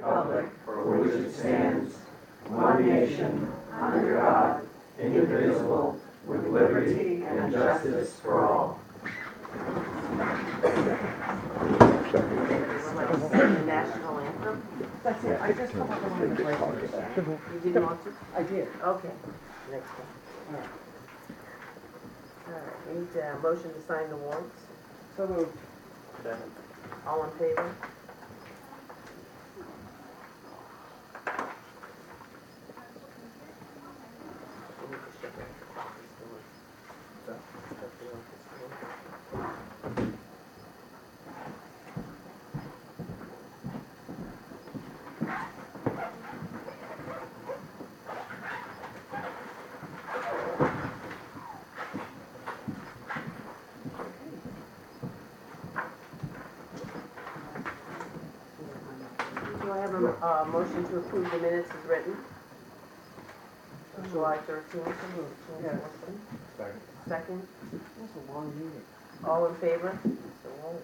republic for which it stands, one nation, under God, indivisible, with liberty and justice for all. The national anthem? That's it, I just thought I wanted to break it. You didn't want to? I did. Okay, next one. All right. All right, we need a motion to sign the warrants. So moved. All in favor? We need to ship it to the office door. Ship the office door. Do I have a motion to approve the minutes as written? Of July 13th? Yes. Second? That's a long meeting. All in favor? So all-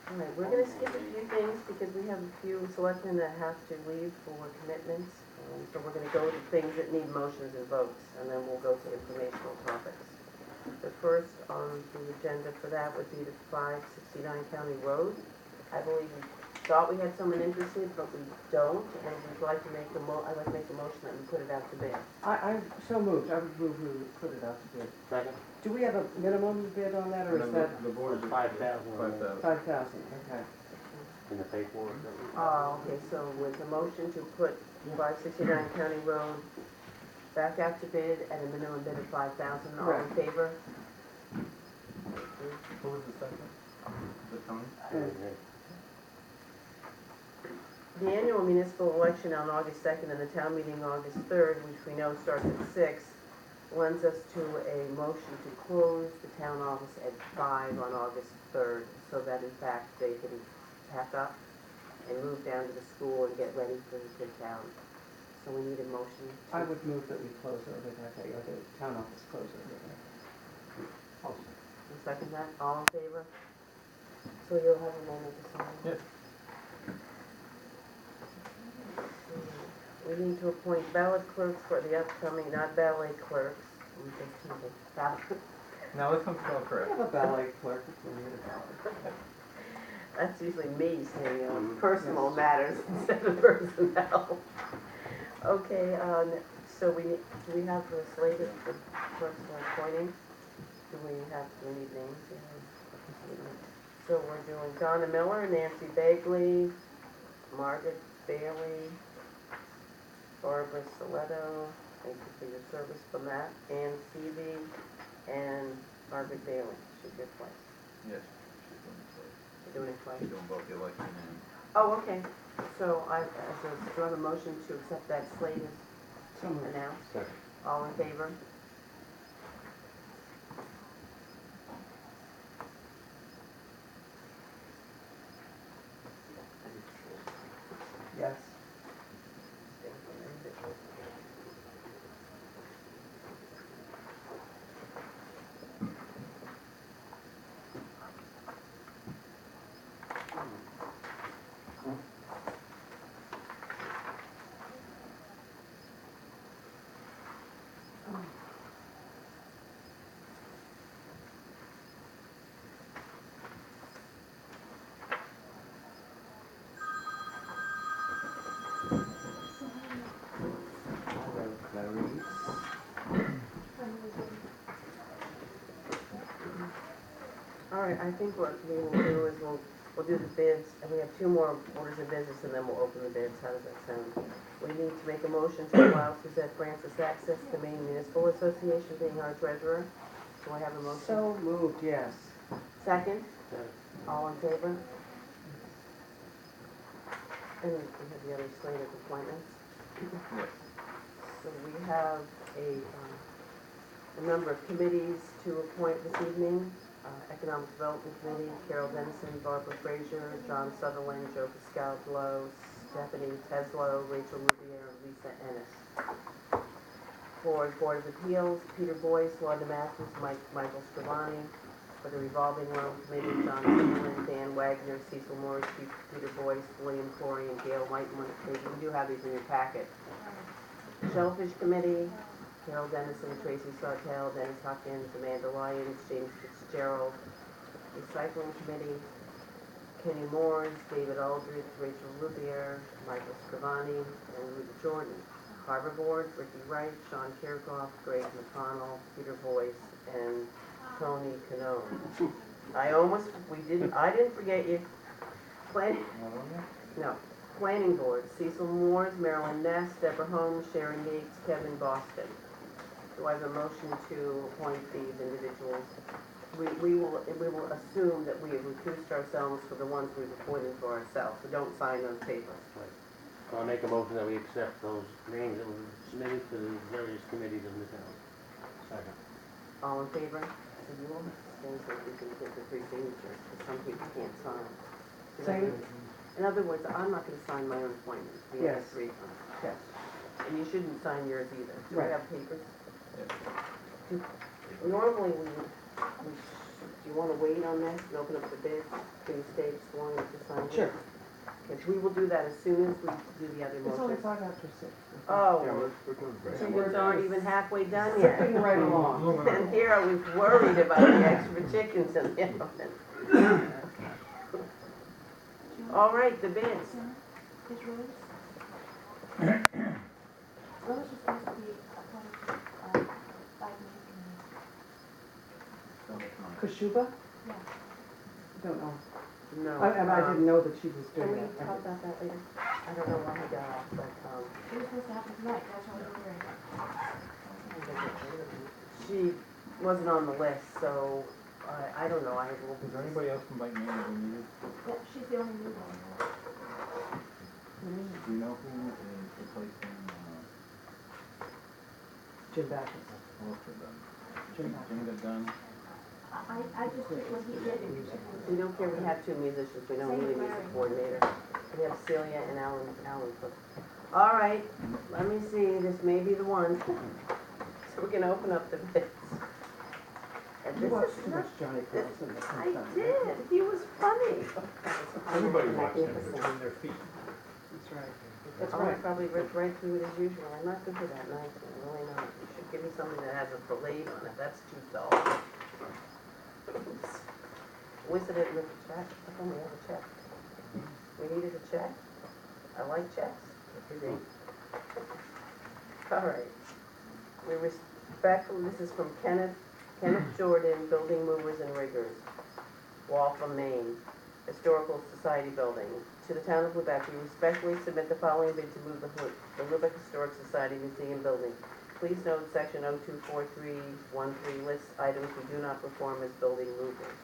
All right, we're gonna skip a few things because we have a few selectmen that have to leave for commitments. So we're gonna go to things that need motions and votes, and then we'll go to informational topics. The first on the agenda for that would be the 569 County Road. I believe we thought we had someone interested, but we don't, and we'd like to make I'd like to make a motion that we put it out to bid. I so moved, I would move we put it out to bid. Second. Do we have a minimum bid on that, or is that The board is 5,000. 5,000. 5,000? Okay. In the paperwork. Oh, okay, so with a motion to put 569 County Road back out to bid at a minimum bid of 5,000, all in Correct. favor? Who was the second? The Tony? The annual municipal election on August 2nd and the town meeting August 3rd, which we know starts at 6, lends us to a motion to close the town office at 5 on August 3rd, so that in fact they can pack up and move down to the school and get ready for the town. So we need a motion. I would move that we close early that day, or the town office close early that day. You second that? All in favor? So you'll have a moment to sign? Yes. We need to appoint ballot clerks for the upcoming, not ballet clerks. We just need a ballot. Now let's come spell We correct. have a ballet clerk if we need a ballet. That's usually me saying personal matters instead of personnel. Okay, so do we have the slate of the clerks we're appointing? Do we need names? Yeah. So we're doing Donna Miller, Nancy Bagley, Margaret Bailey, Barbara Soletto, thank you for your service from that, Ann Seavey, and Margaret Bailey. Should be twice. Yes. You're doing it twice. She's doing both the election and. Oh, okay. So do I have a motion to accept that slate as So moved. announced? Second. All in favor? Yes. All right, I think what we will do is we'll do the bids, and we have 2 more orders of business, and then we'll open the bids. How does that sound? We need to make a motion to allow Suzette Francis access to Maine Municipal Association, being our treasurer. Do I have a motion? So moved, yes. Second? All in favor? And we have the other slate of appointments. Yes. So we have a number of committees to appoint this evening. Economic Development Committee, Carol Dennison, Barbara Frazier, John Sutherland, Joe Pascal-Blow, Stephanie Teslow, Rachel Rubier, and Lisa Ennis. For Board of Appeals, Peter Boyce, Wanda Matthews, Michael Stravani. For the revolving loan committee, John Timmerman, Dan Wagner, Cecil Morris, Peter Boyce, William Corey, and Gail Whiteman. You do have these in your packet. Shellfish Committee, Carol Dennison, Tracy Sartell, Dennis Hopkins, Amanda Lyons, James Fitzgerald. Recycling Committee, Kenny Moores, David Aldridge, Rachel Lubier, Michael Scrivani, and Ruth Jordan. Harbor Board, Ricky Wright, Sean Kirkhoff, Greg McConnell, Peter Boyce, and Tony Canone. I didn't forget you. No. Planning Board, Cecil Moores, Marilyn Ness, Deborah Holmes, Sharon Yates, Kevin Boston. Do I have a motion to appoint these individuals? We will assume that we have recused ourselves for the ones we've appointed for ourselves, so don't sign those papers. So I'll make a motion that we accept those names that were submitted to the various committees in the town. Second. All in favor? So you will abstain so we can get the three signatures, because some people can't sign. Same. In other words, I'm not gonna sign my own appointments. We have Yes. three of them. Yes. And you shouldn't sign yours either. Do we Right. have papers? Yeah. Normally, do you wanna wait on this and open up the bids? Can you stay just long as you sign it? Sure. Because we will do that as soon as we do the other It's only motions. 6:05. Oh, We're doing great. so we're not even halfway done yet. Zipping right along. And here I was worried about the extra chickens in the oven. All right, the bids. Is Rose? Rose is supposed to be appointed by the committee. Kashuba? Yeah. Don't know. No. I didn't know that she was Can doing we that. talk about that later? I don't know why he got off, but, She was supposed to happen tonight, that's why we were here. she wasn't on the list, so I don't know, I will. Is there anybody else from Mike Maine that we needed? Yeah, she's the only new one. Do you know who is replacing, Jim Backus. most of them? Jim Jim got done? I just took what he did and We don't care, we have two musicians, we don't need a music coordinator. We have Celia and Alan Cook. All right, let me see, this may be the one. So we're gonna open up the bids. And You this watched is too not, much Johnny Carson. I did, he was funny. Everybody watched him, it's in their feet. That's right. That's That's why I right. probably ripped right through it as usual. I'm not good for that knife, I'm really not. You should give me something that has a blade on it, that's too dull. Oops. Wish I didn't rip a check. How come we have a check? We needed a check? I like checks. See? All right. We respectfully, this is from Kenneth Jordan, Building Movers and Riggers, Waltham, Maine, Historical Society Building. To the town of Lubec, we respectfully submit the following bid to move the Lubec Historic Society Museum Building. Please note section 024313 lists items we do not perform as building movers.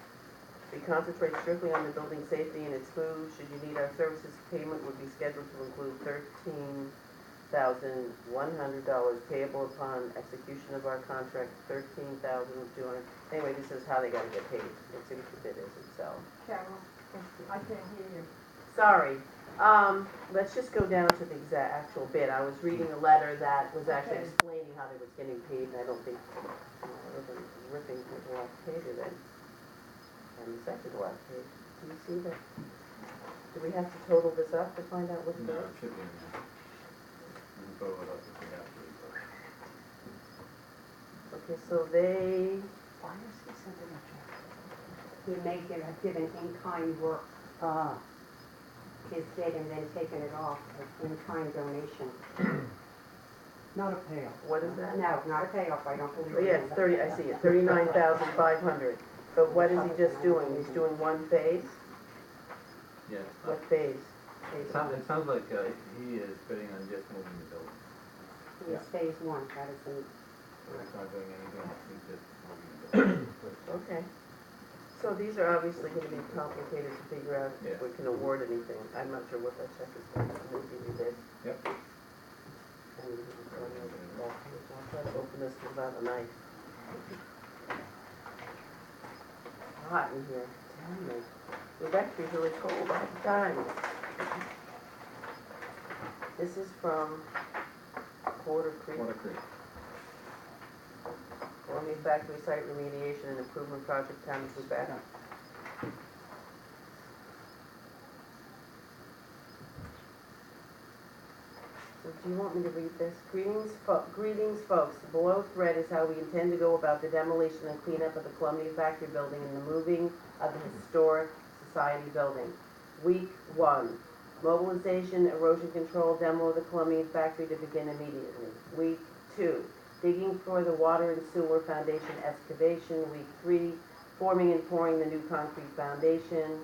We concentrate strictly on the building safety and its food. Should you need our services, payment would be scheduled to include $13,100 payable upon execution of our contract, $13,200. Anyway, this is how they gotta get paid. Let's see what the bid is itself. Carol, I can't hear you. Sorry. Let's just go down to the actual bid. I was reading a letter that was actually Okay. explaining how they was getting paid, and I don't think, other than ripping through the last page of it. And the second to last page. Do you see that? Do we have to total this up to find out what it No, is? it should be in there. We can throw it up if we have to, Okay, so they, Why is he sending a check? He may give an in-kind work, his bid and then taken it off as in-kind donation. Not a payoff. what is that? No, not a payoff, I don't believe. Oh, yeah, it's 30, I see it, 39,500. But what is he just doing? He's doing one phase? yeah. What phase? Phase It sounds like he is bidding on just moving the building. It's phase one, that is the, He's not doing anything else, he's just moving the building. Okay. So these are obviously going to be complicated to figure out if we can award anything. I'm not sure what that check is for. I'm going to give you this. Yep. And I'll try to open this without a knife. Hot in here. Damn me. It's actually really cold all the time. This is from Porter Creek. Water Creek. Columbia Factory Site Remediation and Improvement Project, Town of Lubec. So do you want me to read this? Greetings, folks. The below thread is how we intend to go about the demolition and cleanup of the Columbia Factory building and the moving of the Historic Society building. Week 1, mobilization, erosion control, demo of the Columbia Factory to begin immediately. Week 2, digging for the water and sewer foundation excavation. Week 3, forming and pouring the new concrete foundation.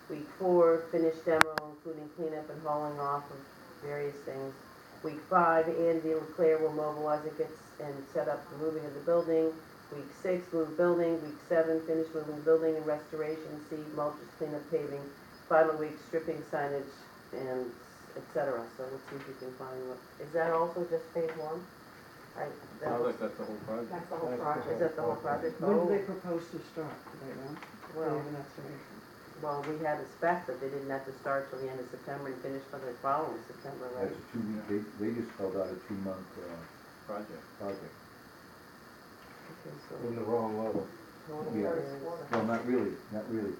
Week 4, finish demo, including cleanup and hauling off of various things. Week 5, Andy Leclerc will mobilize it and set up the moving of the building. Week 6, move building. Week 7, finish moving building and restoration, seed, mulches, cleanup, paving. Final week, stripping, signage, and etc. So let's see if we can find what, is that also just phase 1? Sounds like that's the whole project. That's the whole project. Is that the whole project? When do Oh, they propose to start? Do they know? well, They have an estimation. well, we had a spec that they didn't have to start till the end of September and finish for the following September, right? That's 2 weeks, they just spelled out a 2-month, Project. project. Okay, so In the wrong level. total Yeah. is- Well, not really, not really.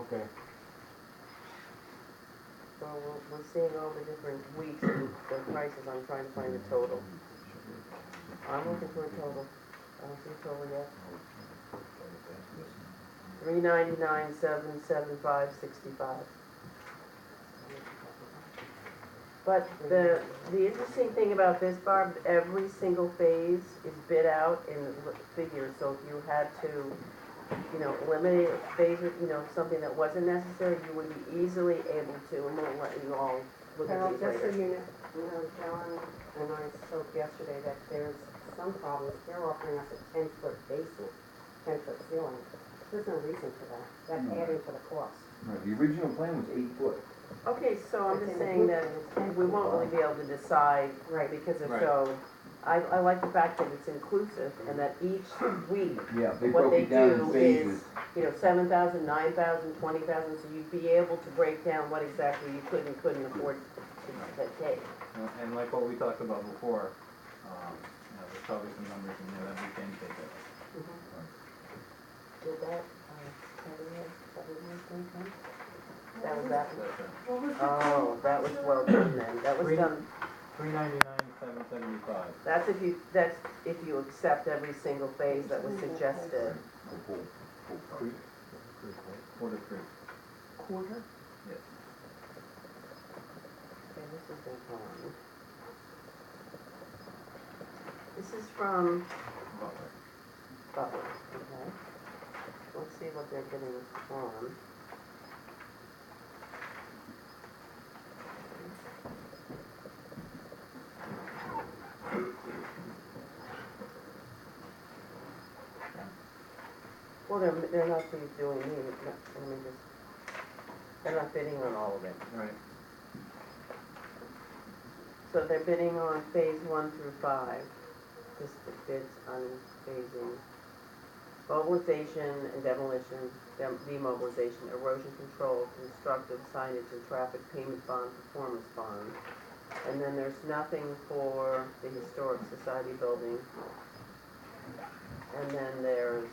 Okay. So we're seeing all the different weeks and the prices. I'm trying to find the total. I'm looking for a total. I don't see a total yet. 399, 775, 65. But the interesting thing about this, Barb, every single phase is bid out in figures. So if you had to, eliminate a phase, something that wasn't necessary, you would be easily able to, and we'll let you all look at Carol, these just so later. you know, John and I spoke yesterday that there's some problems. They're offering us a 10-foot basement, 10-foot ceiling. There's no reason for that. That's No. adding to the cost. Right, the original plan was 8 foot. Okay, so I'm It's just in the saying that blueprint. we won't really be able to decide, Right. because if Right. so, I like the fact that it's inclusive and that each week, Yeah, they what broke they it down in do phases. is, 7,000, 9,000, 20,000, so you'd be able to break down what exactly you could and couldn't afford to take. And like what we talked about before, there's probably some numbers in there that we can take it. Did that, that was that. That's it. What was the Oh, that was well done then. That was done, 399, 775. that's if you accept every single phase that was suggested. The whole project. Quarter Creek. Quarter? Yes. Okay, this is the one. This is from Butler. Butler, okay. Let's see what they're getting from. Well, they're not doing me, let me just, they're not bidding on all of it. Right. So they're bidding on phase 1 through 5, just the bids on phasing. Mobilization and demolition, demobilization, erosion control, constructive signage and traffic payment bond, performance bond. And then there's nothing for the Historic Society building. And then there's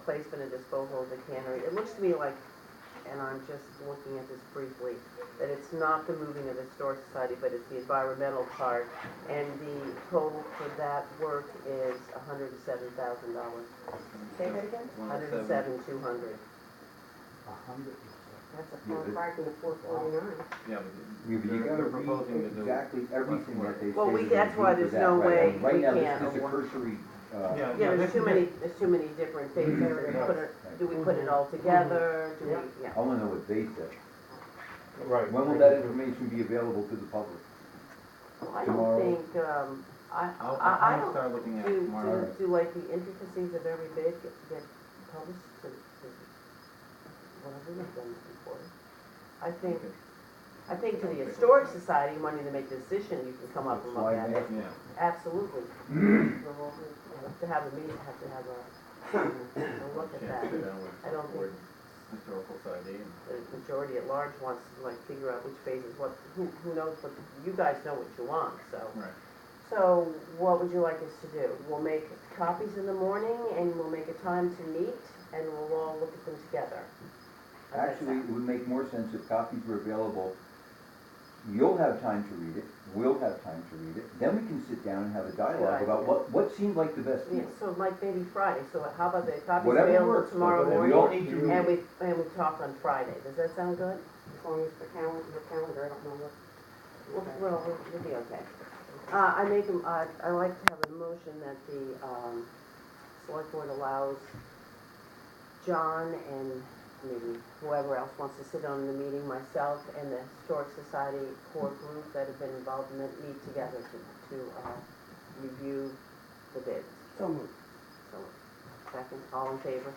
placement and disposal of the cannery. It looks to me like, and I'm just looking at this briefly, that it's not the moving of the Historic Society, but it's the environmental part. And the total for that work is $107,000. Say that again? 107,200. 100%. That's a far cry from the 449. Yeah, Yeah, but you they're gotta proposing to read do. exactly everything that they say. Well, they're that's gonna why do for there's that, no right? way And right we now, can't this is a award- cursory, Yeah, this there's too many is different phases. Do we put it all Mm-hmm. together? Do we, yeah. I wanna know what they said. Right. When will that information be available to the public? I Tomorrow. don't think, I I'll don't, start looking at it do, tomorrow. do like the intricacies of every bid get published to, whatever we've done before? I think to the Historic Society, wanting to make a decision, you can come up and look at it. Yeah. Absolutely. We'll have to have a meeting, have to have a look at that. Chance to sit down with I don't think board historical society and the majority at large wants to like figure out which phases, what, who knows what, you guys know what you want, so. right. So what would you like us to do? We'll make copies in the morning and we'll make a time to meet and we'll all look at them together. How's that Actually, it sound? would make more sense if copies were available. You'll have time to read it, we'll have time to read it, then we can sit down and have a dialogue Good about idea. what seemed like the best Yeah, deal. so like maybe Friday, so how about the copies Whatever available works, tomorrow but morning? we all need to read And it. we talk on Friday, does that sound good? As long as the calendar, I don't know what. We'll be okay. I like to have a motion that the, select board allows John and maybe whoever else wants to sit on the meeting, myself and the Historic Society core group that have been involved in it, meet together to review the bids. So moved. So, second, all in favor?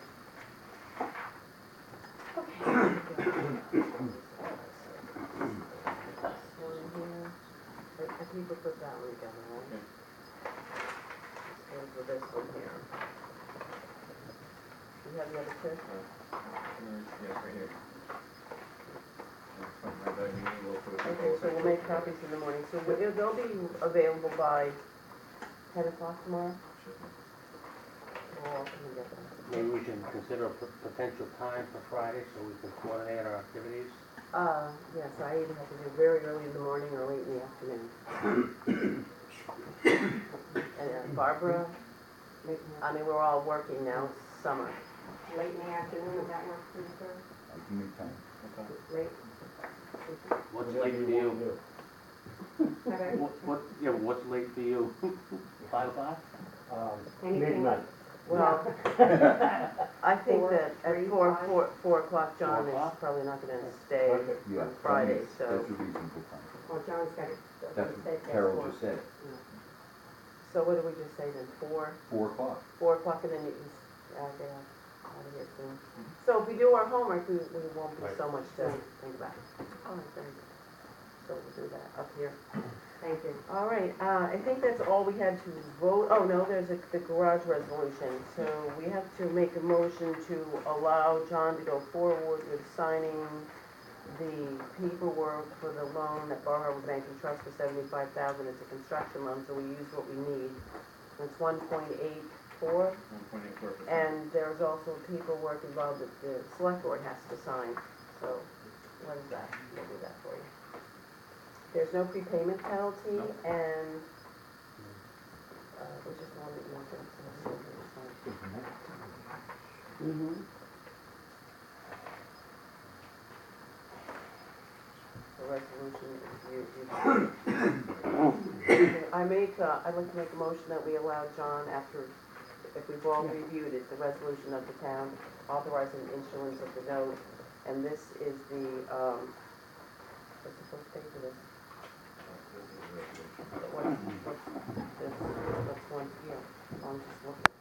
Okay. One here. I think we'll put that one together, right? Let's go for this one here. You have the other two? Yes, right here. Okay, so we'll make copies in the morning, so they'll be available by 10 o'clock tomorrow? We'll all come together. Maybe we should consider a potential time for Friday so we can coordinate our activities. Yes, I either have to do very early in the morning or late in the afternoon. And Barbara, I mean, we're all working now, it's summer. Late in the afternoon, would that work for you, sir? I can make time. Late? What's late for you? Okay. What's late for you? 5 o'clock? Anything? Well, I think Four, that at three, 4 o'clock, John 4 is o'clock? probably not gonna stay Yeah, on Friday, that's so. a reasonable time. Well, John's got it. That's what Carol just said, So what did we just say then, 4? 4 o'clock. 4 o'clock and then you can, get out of here soon. So if we do our homework, we won't be so much to think about. All right, very good. So we'll do that up here. Thank you. All right, I think that's all we had to vote, oh no, there's the garage resolution. So we have to make a motion to allow John to go forward with signing the paperwork for the loan that Bar Harbor Bank and Trust for $75,000. It's a construction loan, so we use what we need. It's 1.84. 1.84%. And there's also paperwork involved that the select board has to sign, so what is that? We'll do that for you. There's no prepayment penalty, No. and, there's just one that you want to sign. Mm-hmm. The resolution is you. I'd like to make a motion that we allow John after, if we've all reviewed it, the resolution of the town authorizing issuance of the note, and this is the, what's the first page of this? What's one here? I'm just looking.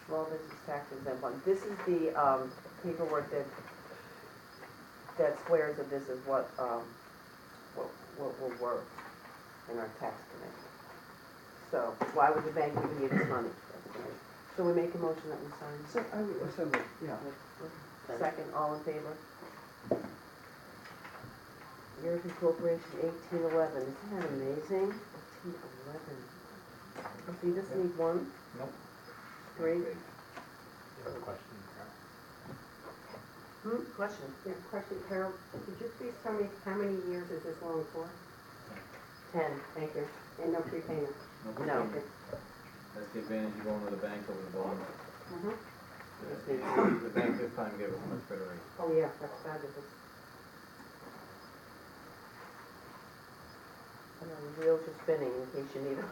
Small business tax exempt fund. This is the, paperwork that swears that this is what will work in our tax committee. So why would the bank give you this money? So we make a motion that we sign. So, yeah. Second, all in favor? American Corporation 1811, isn't that amazing? 1811. So you just need one? Nope. 3? Question, Question? Yeah, question, Carol, could you please tell me how many years is this loan for? 10. Thank you. And no prepayment? No. That's the advantage of going to the bank over the bond. Mm-hmm. The bank this time gave us a much better rate. Oh, yeah, that's fabulous. The wheels are spinning in case you need them.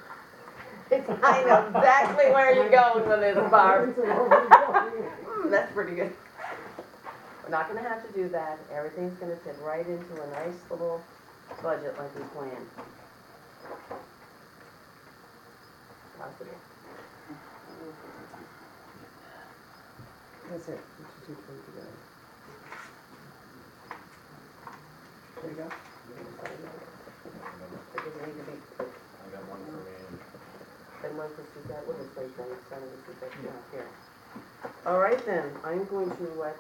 I know exactly where you're going with this, Barb. That's pretty good. We're not gonna have to do that. Everything's gonna fit right into a nice little budget like we planned. Positive. That's it. What you two put together. There you go. It doesn't need to be, I got one for me. and one for Suzette, what is this thing, son of a Suzette, here. All right then, I'm going to let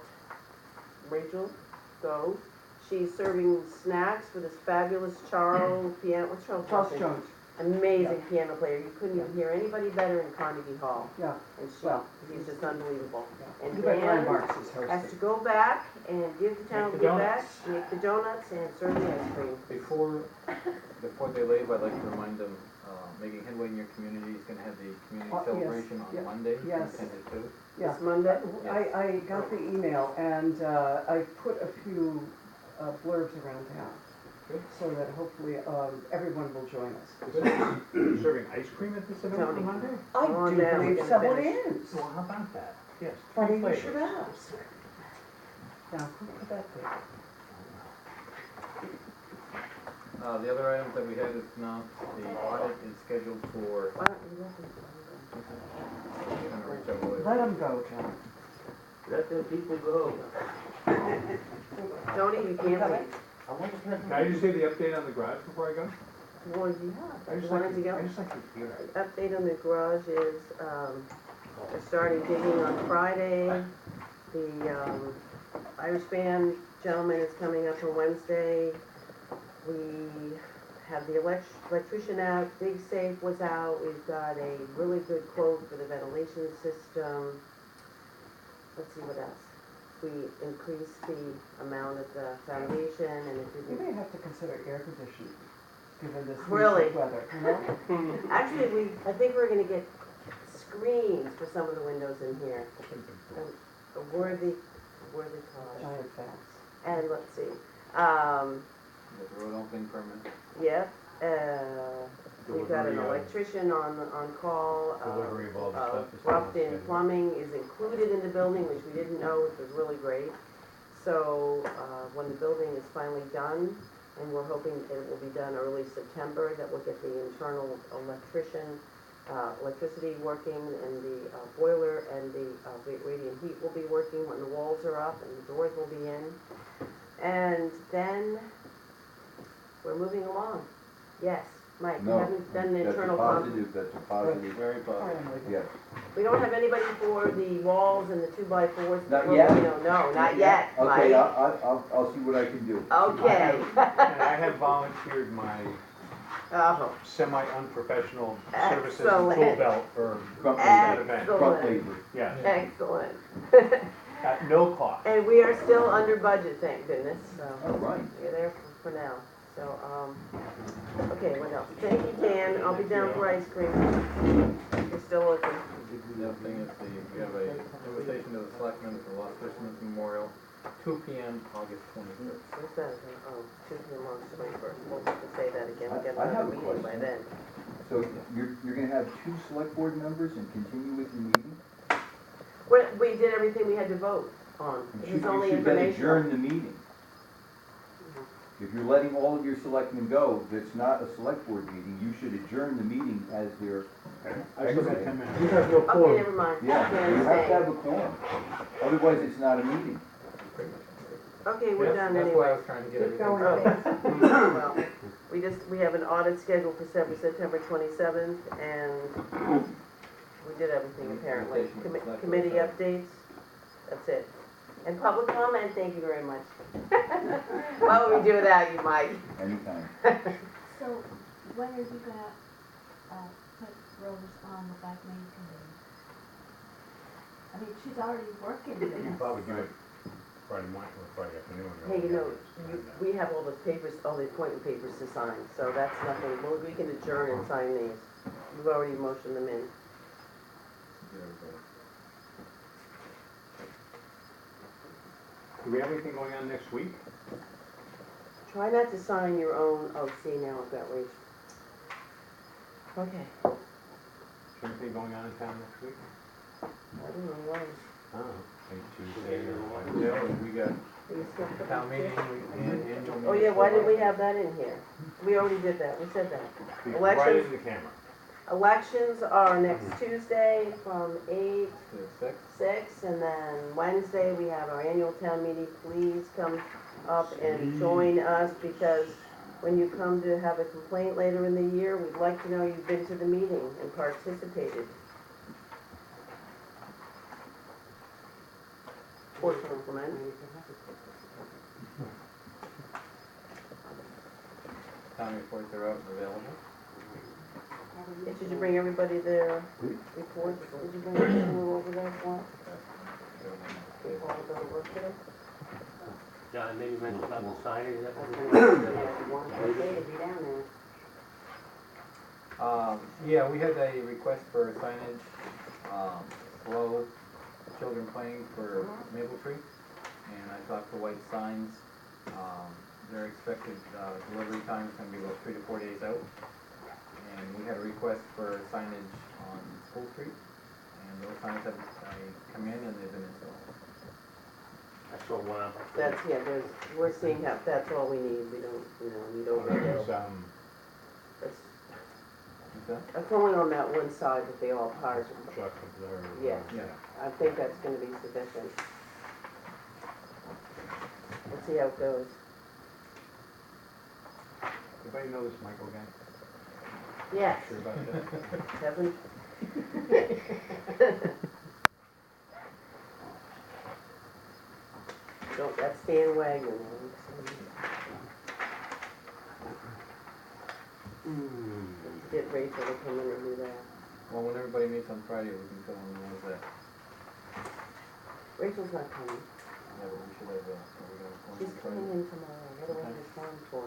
Rachel go. She's serving snacks for this fabulous Charles piano, what's Charles? Charles Johnson? Jones. amazing piano player. You couldn't even hear anybody better in Carnegie Hall. Yeah, And well, he's just unbelievable. yeah. And Lubec Dan Landmarks is has to hosting. go back and give the town Make give the back, donuts. make the donuts and serve the ice cream. Before they leave, I'd like to remind them, making headway in your community is gonna have the community Yes, celebration yeah, on Monday, from yes. 10 to 2. Yeah. This Monday? I got the email and I put a few blurbs around town. Good. So that hopefully everyone will join us. Serving ice cream at this event Tony. on Monday? I Come on do down, we're believe gonna someone finish. is. Well, how about that? Yes. Funny three you flavors. should ask. Now, who could that be? The other items that we had is now, the audit is scheduled for, Why don't you let them I'm gonna reach out later. Let them go, John. Let the people go. Tony, you can't leave. I want to let Can I just hear the update on the garage before I go? Well, yeah, I you just like wanted to go? I just like to hear it. The update on the garage is, they're starting digging on Friday. The, Irish band gentleman is coming up on Wednesday. We have the electrician out, Dig Safe was out, we've got a really good quote for the ventilation system. Let's see what else. We increased the amount of the foundation and it You didn't. may have to consider air conditioning, given this Really? recent weather, you know? Actually, I think we're gonna get screens for some of the windows in here. A worthy cause. Giant fans. And let's see, Get the road opening permit. yep, we've got an Delivery, electrician on call. Delivery of all the stuff is Roughed in scheduled. plumbing is included in the building, which we didn't know, which was really great. So, when the building is finally done, and we're hoping it will be done early September, that we'll get the internal electricity working, and the boiler and the radiant heat will be working when the walls are up and the doors will be in. And then, we're moving along. Yes, Mike, we No, haven't done an that's a internal positive, that's a positive, Very positive. Finally. yes. We don't have anybody for the walls and the 2x4s. Not Well, yet? you know, no, not yet, Okay, Mike. I'll see what I can do. Okay. And I have volunteered my Oh, semi-unprofessional services and Excellent. tool belt for Front that labor, event. front excellent, labor. Yes, excellent. at no cost. And we are still under budget, thank goodness, All so right. you're there for now. So, okay, what else? Thank you, Dan, I'll be down for ice cream. You're still looking. The other thing is we have a invitation to the Selectmen for the Lost Fisherman's Memorial, 2 p.m., August 23rd. What's that? Oh, 2 p.m. on the 21st. We'll have to say that again, we get I have another a meeting by question. then. So you're gonna have 2 select board members and continue with the meeting? We did everything we had to vote on. This is only You should then informational. adjourn the meeting. If you're letting all of your selectmen go, that's not a select board meeting, you should adjourn the meeting as their, I still got 10 minutes. Okay, never mind. yeah, Can't you have to have stay. a quorum. Otherwise, it's not a meeting. Okay, we're done That's why I anyway. was trying to get Keep everything. going. Well, we have an audit scheduled for September 27th, and we did everything apparently. Invitation to select Committee board. updates, that's it. And public comment, thank you very much. What would we do without you, Mike? Anytime. So when are you gonna, put Rose on the Black Main Committee? I mean, she's already working with You can us. probably do it Friday morning or Friday afternoon. Hey, you know, we have all the papers, all the appointment papers to sign, so that's nothing. Well, we can adjourn and sign these. We've already motioned them in. Get everybody. Do we have anything going on next week? Try not to sign your own, oh, see, now I've got reach. Okay, Is there anything going on in town next week? I don't know, what is, Oh, maybe Tuesday or Wednesday. Yeah, we got are you still putting town meeting, this? annual meeting. Oh, yeah, why didn't we have that in here? We already did that, we said that. Speak right Elections. into the camera. Elections are next Tuesday from 8 To 6. 6, and then Wednesday, we have our annual town meeting. Please come up and join us, because when you come to have a complaint later in the year, we'd like to know you've been to the meeting and participated. Or compliment. Town reports are out and available. Did you bring everybody their reports? Did you bring everything over there for? People all go to work today? John, maybe mention about the signage, that I was was gonna, one day to be down there. Yeah, we had a request for signage, slow children playing for Maple Tree. And I talked to White Signs, their expected, delivery time is gonna be about 3 to 4 days out. And we had a request for signage on School Street, and those signs have, come in and they've been installed. I saw one up. That's, yeah, we're seeing how, that's all we need, we don't, need overkill. That's, Okay? that's only on that one side that they all park. Truck up there. Yeah. Yeah. I think that's gonna be sufficient. Let's see how it goes. Anybody know this Michael guy? Yes, Sure about that? Kevin? Don't, that's Dan Wagner. Get Rachel to come in and do that. Well, when everybody meets on Friday, we can fill in the ones that, Rachel's not coming. yeah, but we should have, are we gonna go She's on coming Friday? in tomorrow. What do I have time for?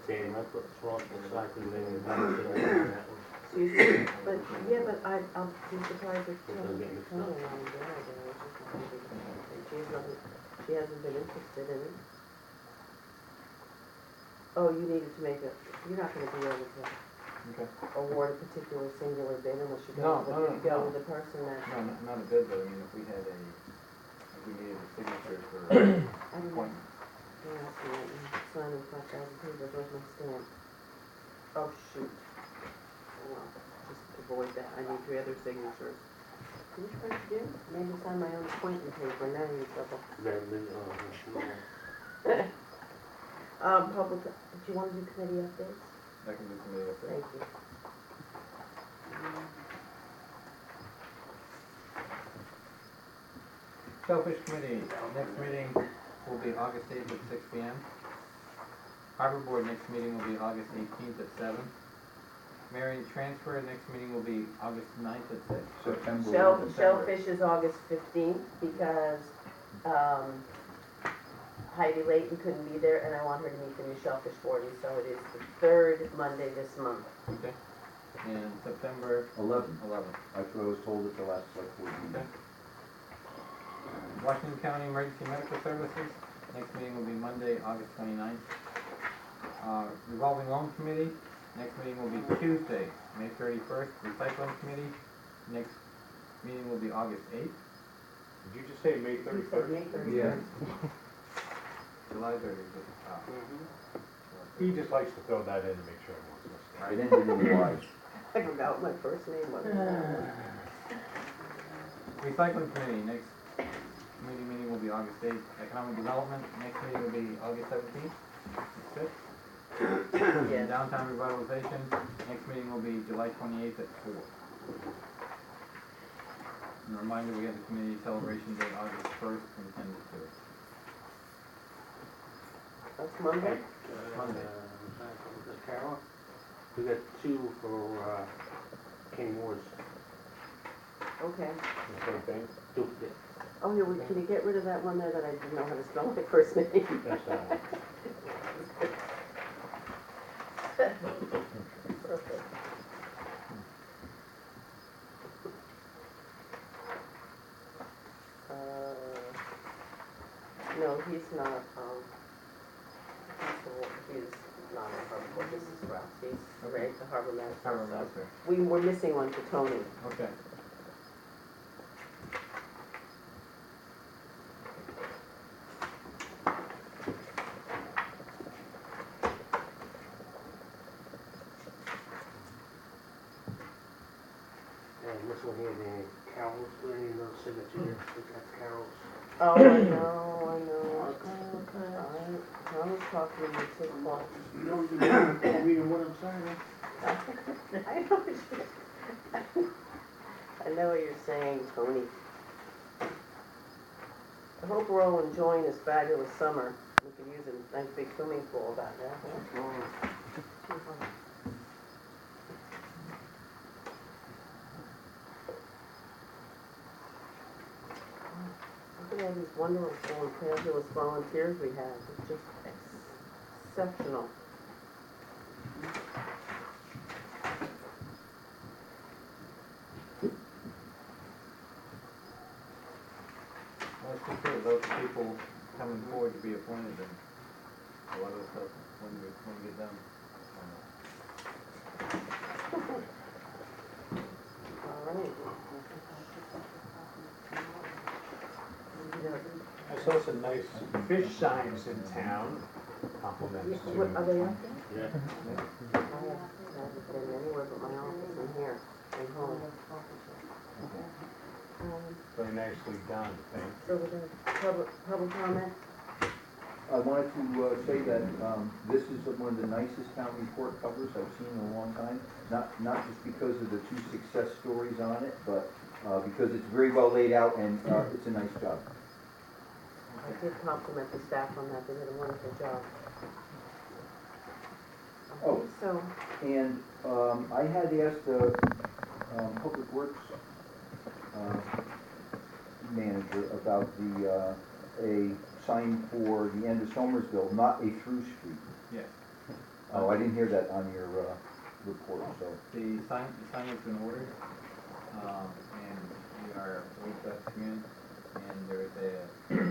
Dan, that's what's wrong with the side, because they didn't have it in that one. Excuse me? But, yeah, but I'll be surprised if It doesn't get mixed Tony up. on there. She hasn't been interested in it. Oh, you needed to make you're not gonna be able to Okay. award a particular singular bid unless you No, go, no, you go no. with the person that, No, not a bid, but I mean, if we had if we needed a signature for I don't know. appointment. Yeah, I see it. Sign in 5,000 papers, where's my stamp? Oh, shoot. Oh, well, just avoid that, I need 3 other signatures. Can you try to do? Maybe sign my own appointment paper, now you're in trouble. Public, do you want to do committee updates? I can do committee up there. Thank you. Shellfish Committee, next meeting will be August 8th at 6 p.m. Harbor Board next meeting will be August 18th at 7. Marion Transfer next meeting will be August 9th at 6. September. Shellfish is August 15th because Heidi Layton couldn't be there and I want her to meet the new Shellfish Board, and so it is the 3rd Monday this month. Okay. And September 11. 11th. That's what I was told at the last select board Okay. meeting. Washington County Emergency Medical Services, next meeting will be Monday, August 29th. Revolving Loan Committee, next meeting will be Tuesday, May 31st. Recycling Committee, next meeting will be August 8th. Did you just say May You said 31st? May 31st. Yeah. July 30th is at the top. He just likes to throw that in to make sure everyone's listening. It ended in Y. I forgot what my first name was. Recycling Committee, next meeting will be August 8th. Economic Development, next meeting will be August 17th, at 6. Yes. Downtown Revitalization, next meeting will be July 28th at 4. And a reminder, we have the community celebration day August 1st from 10 to 2. That's Monday? Monday. Carol, we got 2 for, King Wars. Okay. The same thing? Duplicate. Oh, yeah, can you get rid of that one there that I didn't know how to spell my first name? That's that. Perfect. No, he's not, he's not a harbor board, this is Ralph, he's the harbor master. Harbor so Master. We were missing one for Tony. Okay. And this one here, the Carol's, we need another signature, I think that's Carol's. Oh, I know. Okay. I was talking to you too, Paul. You don't even read what I'm saying. I know what you're, I know what you're saying, Tony. I hope we're all enjoying this fabulous summer. We could use a nice big swimming pool about now. Huh? these wonderful and fabulous volunteers we have. It's just exceptional. Well, it's just good, those people coming forward to be appointed, and a lot of the stuff, when we get done. All right. I saw some nice fish signs in town, compliments to. What, are they up there? Yeah. I haven't been anywhere but my office and here and home. Very nicely done, thank So we're gonna public comment? I wanted to say that this is one of the nicest town report covers I've seen in a long time. Not just because of the two success stories on it, but because it's very well laid out and it's a nice job. I did compliment the staff on that, they did a wonderful job. Oh. Okay, so, And I had asked the Public Works manager about a sign for the end of Somersville, not a through street. Yes. Oh, I didn't hear that on your report, so. The sign has been ordered, and we are waiting for that to come in, and there is a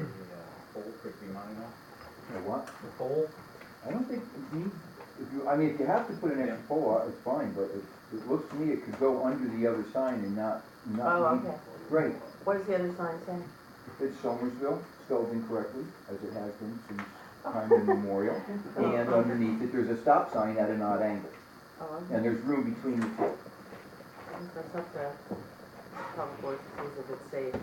pole for it to be mounted on. What? The pole, I don't think it needs, if you have to put an extra pole out, it's fine, but it looks to me it could go under the other sign and not oh, need- okay. Right, What does the other sign say? it's Somersville, spelled incorrectly, as it has been since time immemorial. And underneath it, there's a stop sign at an odd angle, Oh, okay. and there's room between the two. That's up to public works, it seems a bit safe.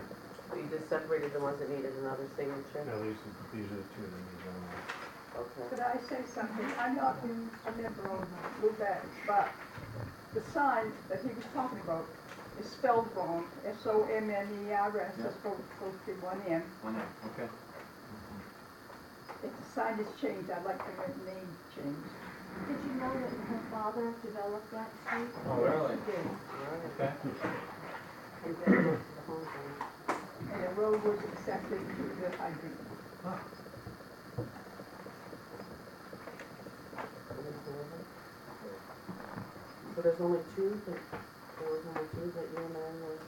You just separated the ones that needed another signature? you. No, these are the two that need going on. Okay. Could I say something? I'm not a member of Lubec, but the sign that he was talking about is spelled wrong, Somers, it's supposed to be one M. one there, okay. If the sign is changed, I'd like the name changed. Did you know that her father developed that street? Oh, really? He did. Okay. And then to the home thing. And the road was accepted to the hydrant. So there's only two that, there was only two that you and I were?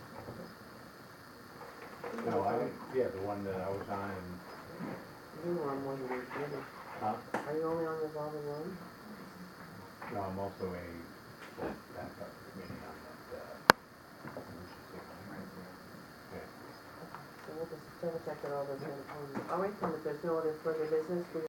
No, yeah, the one that I was on and, You were on one of the other. huh? Are you only on revolving one? No, I'm also a backup committee on that, So we'll just double check that all those, all right, then, if there's no other further business, we